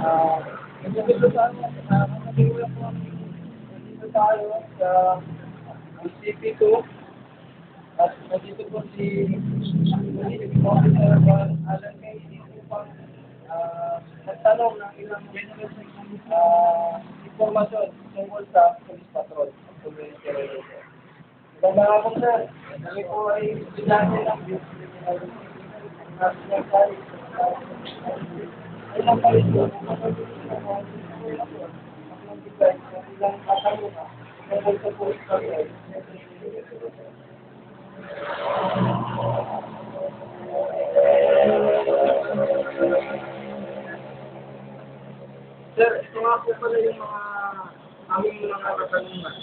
Ito dito sa ano, nag-iulang po kami dito tayo sa CP2 at nandito po si Police Officer Alan May dito pang nagtanong ng ilang informasyon tungkol sa police patrol at community relations. Magandang hapon, sir. Kami po ay estudyante ng National College. Ilang palit po, ilang katanungan tungkol sa police patrol. Sir, ito nga po pala yung mga aming mga katanungan.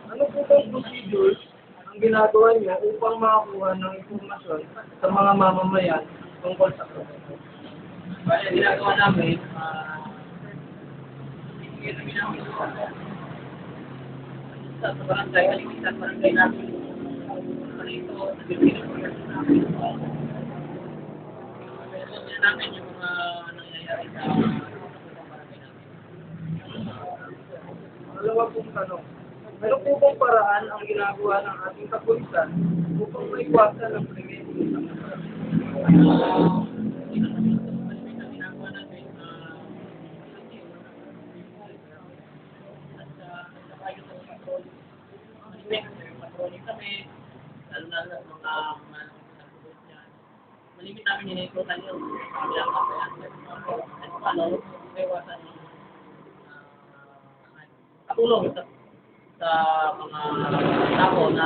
Ano po bang procedures ang ginagawa niyo upang makakuha ng impormasyon sa mga mamamayan tungkol sa proseso? Bale, ginagawa namin, hindi namin namin sa barangay, kalimitan barangay namin. Ito, nagpipili po yan namin. Meron namin yung mga nangyayari sa barangay namin. Dalawa pong tanong. Meron po bang paraan ang ginagawa ng ating kapulisan upang maiwasan ang krimen? Kami, lalo na sa mga malimit namin inikutan yung bilang kapayan. At paano, iwasan yung katulong sa mga tao na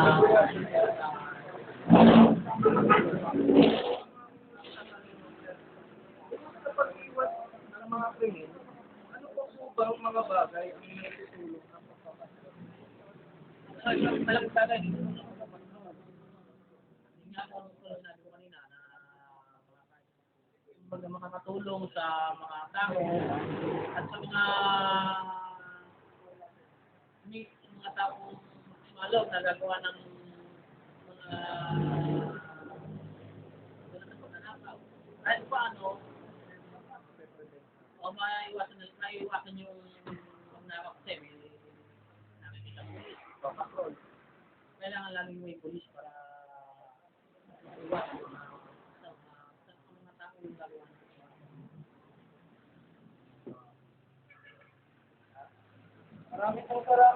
Sa pag-iwas ng mga krimen, ano po bang mga bagay ang naitutulong ng pagpapatay? malaking bagay. Yung nga po, sinabi ko kanina na makakatulong sa mga tao at sa mga taong malo na gagawa ng mga tulad ng pagnanakaw. Kahit paano, o maiwasan yung pagnanakaw kasi may nakikita pulis, patrol. Kailangan laging may pulis para iwasan sa mga taong gagawa ng Maraming pong salamat.